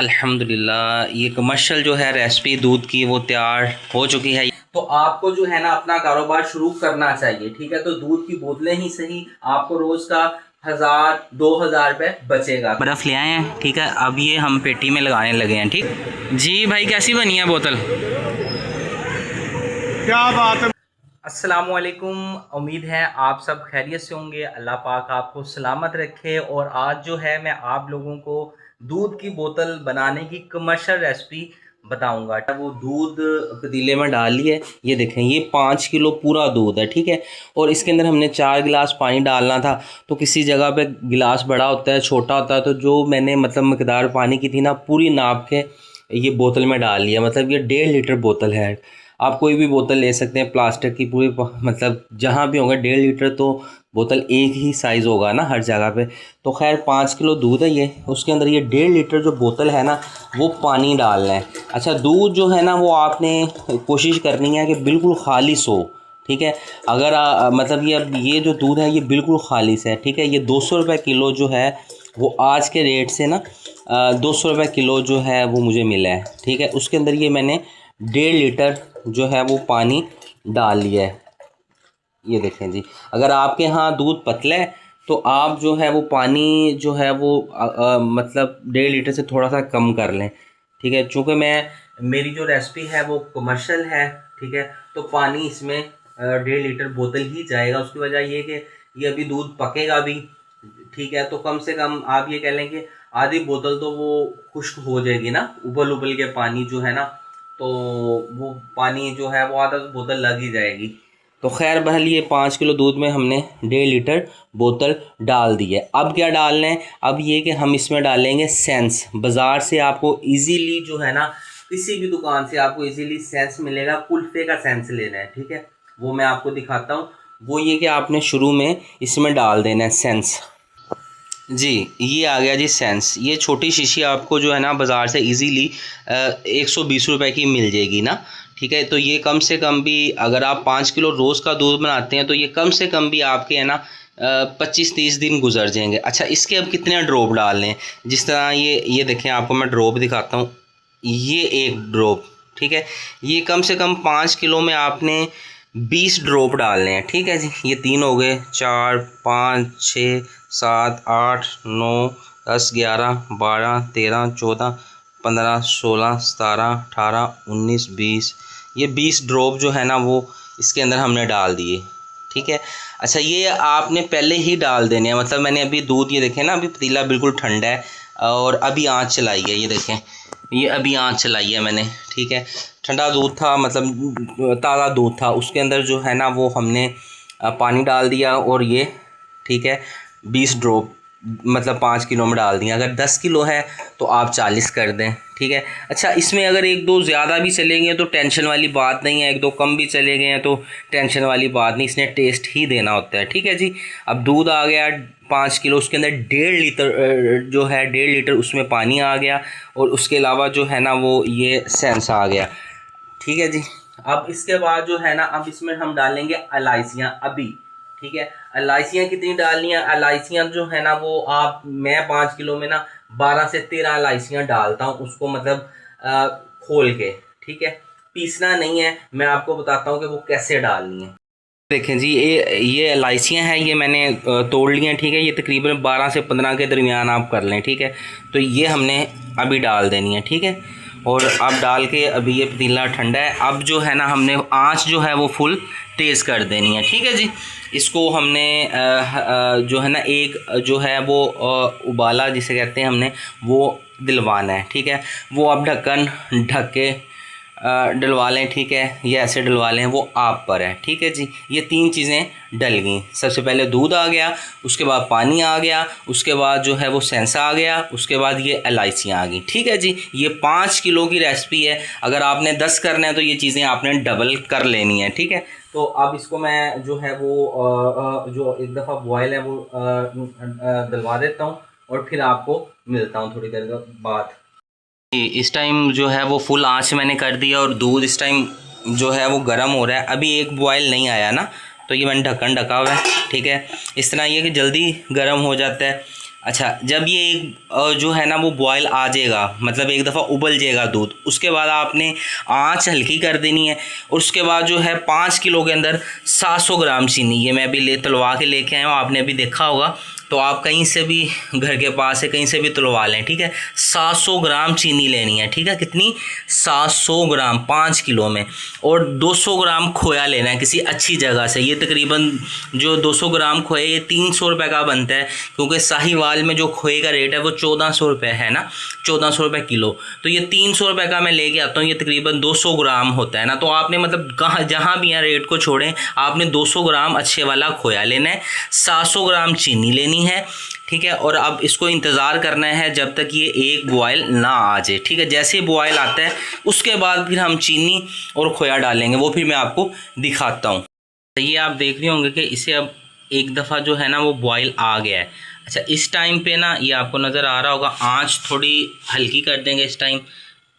अल्हम्दुलिल्लाह ये कमर्शियल जो है रेसिपी दूध की वो तैयार हो चुकी है। तो आपको जो है ना अपना कारोबार शुरू करना चाहिए, ठीक है। तो दूध की बोतलें ही सही, आपको रोज का 1000-2000 रुपये बचेगा। बर्फ़ ले आए हैं, ठीक है। अब ये हम पेटी में लगाने लगे हैं, ठीक जी। भाई कैसी बनी है बोतल? क्या बात है। अस्सलामुअलैकुम, उम्मीद है आप सब खैरियत से होंगे। अल्लाह पाक आपको सलामत रखे। और आज जो है मैं आप लोगों को दूध की बोतल बनाने की कमर्शियल रेसिपी बताऊंगा। वो दूध पतीले में डाल लिए, ये देखें ये 5 किलो पूरा दूध है, ठीक है। और इसके अंदर हमने 4 गिलास पानी डालना था। तो किसी जगह पे गिलास बड़ा होता है, छोटा होता है, तो जो मैंने मतलब मकदार पानी की थी ना पूरी नाप के ये बोतल में डाल लिया। मतलब ये 1.5 लीटर बोतल है। आप कोई भी बोतल ले सकते हैं प्लास्टिक की, पूरी मतलब जहाँ भी होगा 1.5 लीटर तो बोतल एक ही साइज़ होगा ना हर जगह पे। तो खैर 5 किलो दूध है ये, उसके अंदर ये 1.5 लीटर जो बोतल है ना वो पानी डालना है। अच्छा, दूध जो है ना वो आपने कोशिश करनी है कि बिल्कुल खालिस हो, ठीक है। अगर मतलब ये जो दूध है ये बिल्कुल खालिस है, ठीक है। ये 200 रुपये किलो जो है वो आज के रेट से ना 200 रुपये किलो जो है वो मुझे मिला है, ठीक है। उसके अंदर ये मैंने 1.5 लीटर जो है वो पानी डाल लिया है, ये देखें जी। अगर आपके यहाँ दूध पतला है तो आप जो है वो पानी जो है वो मतलब 1.5 लीटर से थोड़ा सा कम कर लें, ठीक है। चूँकि मेरी जो रेसिपी है वो कमर्शियल है, ठीक है। तो पानी इसमें 1.5 लीटर बोतल ही जाएगा। उसकी वजह ये कि ये अभी दूध पकेगा भी, ठीक है। तो कम से कम आप ये कह लें कि आधी बोतल तो वो खुश्क हो जाएगी ना, उबल उबल के पानी जो है ना, तो वो पानी जो है वो आधा बोतल लग ही जाएगी। तो खैर बहल ये 5 किलो दूध में हमने 1.5 लीटर बोतल डाल दी है। अब क्या डालना है? अब ये कि हम इसमें डालेंगे सेंस। बाज़ार से आपको इजीली जो है ना किसी भी दुकान से आपको इजीली सेंस मिलेगा। कुल्फ़े का सेंस लेना है, ठीक है। वो मैं आपको दिखाता हूँ। वो ये कि आपने शुरू में इसमें डाल देना है सेंस जी। ये आ गया जी सेंस। ये छोटी शीशी आपको जो है ना बाज़ार से इजीली 120 रुपए की मिल जाएगी ना, ठीक है। तो ये कम से कम भी अगर आप 5 किलो रोज़ का दूध बनाते हैं तो ये कम से कम भी आपके है ना 25-30 दिन गुजर जाएंगे। अच्छा, इसके अब कितने ड्रॉप डालने हैं? जिस तरह ये देखें, आपको मैं ड्रॉप दिखाता हूँ। ये एक ड्रॉप, ठीक है। ये कम से कम 5 किलो में आपने 20 ड्रॉप डालने हैं, ठीक है जी। ये 3 हो गए, 4, 5, 6, 7, 8, 9, 10, 11, 12, 13, 14, 15, 16, 17, 18, 19, 20। ये 20 ड्रॉप जो है ना वो इसके अंदर हमने डाल दिए, ठीक है। अच्छा, ये आपने पहले ही डाल देने हैं। मतलब मैंने अभी दूध, ये देखें ना, अभी पतीला बिल्कुल ठंडा है और अभी आँच चलाई है, ये देखें ये अभी आँच चलाई है मैंने, ठीक है। ठंडा दूध था, मतलब ताज़ा दूध था। उसके अंदर जो है ना वो हमने पानी डाल दिया और ये, ठीक है, 20 ड्रॉप मतलब 5 किलो में डाल दिया। अगर 10 किलो है तो आप 40 कर दें, ठीक है। अच्छा, इसमें अगर 1-2 ज़्यादा भी चले गए तो टेंशन वाली बात नहीं है, 1-2 कम भी चले गए हैं तो टेंशन वाली बात नहीं, इसने टेस्ट ही देना होता है, ठीक है जी। अब दूध आ गया 5 किलो, उसके अंदर 1.5 लीटर जो है 1.5 लीटर उसमें पानी आ गया और उसके अलावा जो है ना वो ये सेंस आ गया, ठीक है जी। अब इसके बाद जो है ना अब इसमें हम डालेंगे इलायचियाँ अभी, ठीक है। इलायचियाँ कितनी डालनी है? इलायचियाँ जो है ना वो मैं 5 किलो में ना 12 से 13 इलायचियाँ डालता हूँ, उसको मतलब खोल के, ठीक है। पीसना नहीं है, मैं आपको बताता हूँ कि वो कैसे डालनी है। देखें जी, ये इलायचियाँ हैं, ये मैंने तोड़ ली हैं, ठीक है। ये तकरीबन 12 से 15 के दरमियान आप कर लें, ठीक है। तो ये हमने अभी डाल देनी है, ठीक है। और अब डाल के अभी ये पतीला ठंडा है। अब जो है ना हमने आंच जो है वो फुल तेज़ कर देनी है, ठीक है जी। इसको हमने जो है ना एक जो है वो उबाला जिसे कहते हैं हमने वो दिलवाना है, ठीक है। वो अब ढक्कन ढक के डलवा लें, ठीक है। ये ऐसे डलवा लें, वो आप पर है, ठीक है जी। ये 3 चीज़ें डल गई। सबसे पहले दूध आ गया, उसके बाद पानी आ गया, उसके बाद जो है वो सेंसा आ गया, उसके बाद ये इलायचियाँ आ गई, ठीक है जी। ये 5 किलो की रेसिपी है। अगर आपने 10 करना है तो ये चीज़ें आपने डबल कर लेनी है, ठीक है। तो अब इसको मैं जो है वो जो एक दफ़ा बॉयल है वो डलवा देता हूँ और फिर आपको मिलता हूँ थोड़ी देर बाद। इस टाइम जो है वो फुल आंच मैंने कर दिया और दूध इस टाइम जो है वो गर्म हो रहा है। अभी एक बॉयल नहीं आया ना, तो ये मैंने ढक्कन ढका हुआ है, ठीक है। इस तरह ये कि जल्दी गर्म हो जाता है। अच्छा, जब ये एक जो है ना वो बॉयल आ जाएगा, मतलब एक दफ़ा उबल जाएगा दूध, उसके बाद आपने आंच हल्की कर देनी है। और उसके बाद जो है 5 किलो के अंदर 700 ग्राम चीनी, ये मैं अभी तलवा के लेके आया हूँ, आपने अभी देखा होगा, तो आप कहीं से भी घर के पास है कहीं से भी तुलवा लें, ठीक है। 700 ग्राम चीनी लेनी है, ठीक है। कितनी? 700 ग्राम 5 किलो में। और 200 ग्राम खोया लेना है किसी अच्छी जगह से। ये तकरीबन जो 200 ग्राम खोया ये 300 रुपये का बनता है, क्योंकि साहिवाल में जो खोए का रेट है वो 1400 रुपये है ना, 1400 रुपये किलो। तो ये 300 रुपये का मैं लेके आता हूँ, ये तकरीबन 200 ग्राम होता है ना। तो आपने मतलब कहाँ जहाँ भी यहाँ रेट को छोड़ें, आपने 200 ग्राम अच्छे वाला खोया लेना है, 700 ग्राम चीनी लेनी है, ठीक है। और अब इसको इंतज़ार करना है जब तक ये एक बॉयल ना आ जाए, ठीक है। जैसे ही बॉयल आता है उसके बाद फिर हम चीनी और खोया डालेंगे, वो फिर मैं आपको दिखाता हूँ। ये आप देख रहे होंगे कि इसे अब एक दफ़ा जो है ना वो बॉयल आ गया है। अच्छा, इस टाइम पे ना ये आपको नज़र आ रहा होगा, आंच थोड़ी हल्की कर देंगे इस टाइम।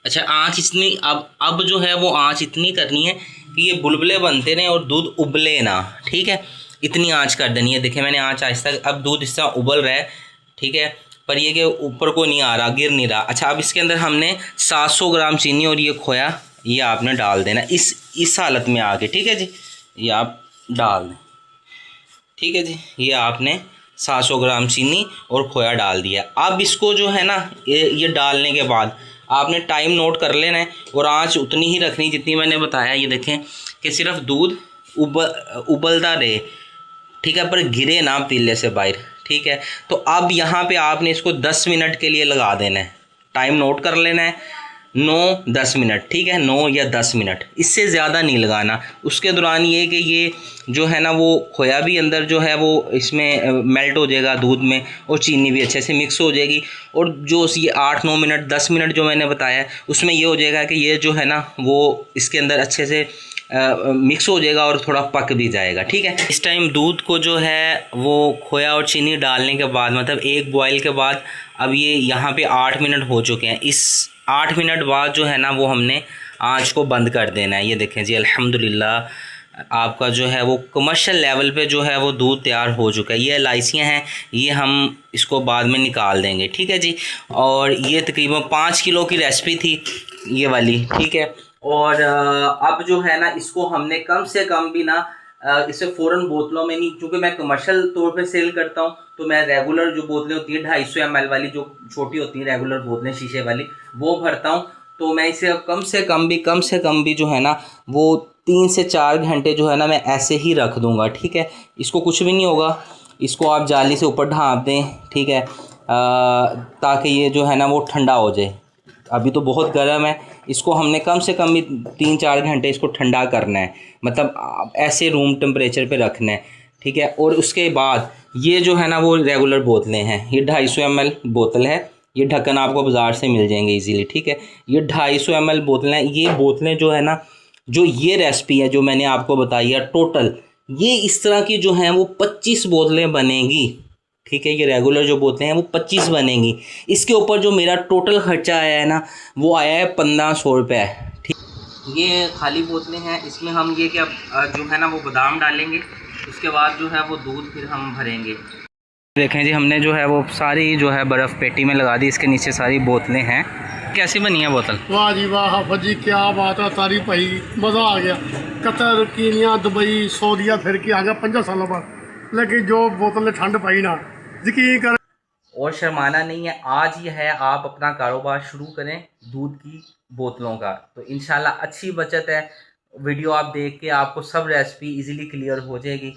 अच्छा, आंच इतनी अब जो है वो आंच इतनी करनी है कि ये बुलबुले बनते रहें और दूध उबले ना, ठीक है। इतनी आंच कर देनी है। देखिए मैंने आंच आहिस्ता, अब दूध इस तरह उबल रहा है, ठीक है, पर ये कि ऊपर को नहीं आ रहा, गिर नहीं रहा। अच्छा, अब इसके अंदर हमने 700 ग्राम चीनी और ये खोया ये आपने डाल देना इस हालत में आके, ठीक है जी। ये आप डाल दें, ठीक है जी। ये आपने 700 ग्राम चीनी और खोया डाल दिया। अब इसको जो है ना ये डालने के बाद आपने टाइम नोट कर लेना है और आंच उतनी ही रखनी जितनी मैंने बताया। ये देखें कि सिर्फ दूध उबलता रहे, ठीक है, पर गिरे ना पतीले से बाहर, ठीक है। तो अब यहाँ पे आपने इसको 10 मिनट के लिए लगा देना है, टाइम नोट कर लेना है, 9-10 मिनट, ठीक है, 9 या 10 मिनट, इससे ज़्यादा नहीं लगाना। उसके दौरान ये कि ये जो है ना वो खोया भी अंदर जो है वो इसमें मेल्ट हो जाएगा दूध में, और चीनी भी अच्छे से मिक्स हो जाएगी। और जो ये 8-9 मिनट 10 मिनट जो मैंने बताया उसमें ये हो जाएगा कि ये जो है ना वो इसके अंदर अच्छे से मिक्स हो जाएगा और थोड़ा पक भी जाएगा, ठीक है। इस टाइम दूध को जो है वो खोया और चीनी डालने के बाद, मतलब एक बॉयल के बाद, अब ये यहाँ पे 8 मिनट हो चुके हैं। इस 8 मिनट बाद जो है ना वो हमने आँच को बंद कर देना है। ये देखें जी, अल्हम्दुलिल्लाह आपका जो है वो कमर्शियल लेवल पे जो है वो दूध तैयार हो चुका है। ये इलायचियाँ हैं, ये हम इसको बाद में निकाल देंगे, ठीक है जी। और ये तकरीबन 5 किलो की रेसिपी थी ये वाली, ठीक है। और अब जो है ना इसको हमने कम से कम भी ना इसे फ़ौरन बोतलों में नहीं, क्योंकि मैं कमर्शियल तौर पे सेल करता हूँ, तो मैं रेगुलर जो बोतलें होती हैं 250 ml वाली जो छोटी होती हैं रेगुलर बोतलें शीशे वाली, वो भरता हूँ। तो मैं इसे अब कम से कम भी जो है ना वो 3 से 4 घंटे जो है ना मैं ऐसे ही रख दूँगा, ठीक है। इसको कुछ भी नहीं होगा, इसको आप जाली से ऊपर ढाँप दें, ठीक है, ताकि ये जो है ना वो ठंडा हो जाए। अभी तो बहुत गर्म है, इसको हमने कम से कम भी 3-4 घंटे इसको ठंडा करना है, मतलब ऐसे रूम टेम्परेचर पे रखना है, ठीक है। और उसके बाद ये जो है ना वो रेगुलर बोतलें हैं, ये 250 ml बोतल है, ये ढक्कन आपको बाज़ार से मिल जाएंगे इजीली, ठीक है। ये 250 ml बोतलें हैं। ये बोतलें जो है ना, जो ये रेसिपी है जो मैंने आपको बताई है टोटल, ये इस तरह की जो हैं वो 25 बोतलें बनेंगी, ठीक है। ये रेगुलर जो बोतलें हैं वो 25 बनेंगी। इसके ऊपर जो मेरा टोटल खर्चा आया है ना वो आया है 1500 रुपये, ठीक। ये खाली बोतलें हैं, इसमें हम ये क्या जो है ना वो बादाम डालेंगे, उसके बाद जो है वो दूध फिर हम भरेंगे। देखें जी, हमने जो है वो सारी जो है बर्फ़ पेटी में लगा दी, इसके नीचे सारी बोतलें हैं। कैसी बनी है बोतल? वाह जी वाह, हाफिज़ जी क्या बात है, तारीफ भाई, मज़ा आ गया। कतर, कीनिया, दुबई, सऊदीया फिर के आ गया 5 सालों बाद, लेकिन जो बोतल ने ठंड पाई ना, यकीन कर। और शर्माना नहीं है, आज ही है आप अपना कारोबार शुरू करें दूध की बोतलों का, तो इंशाल्लाह अच्छी बचत है। वीडियो आप देख के आपको सब रेसिपी इजीली क्लियर हो जाएगी।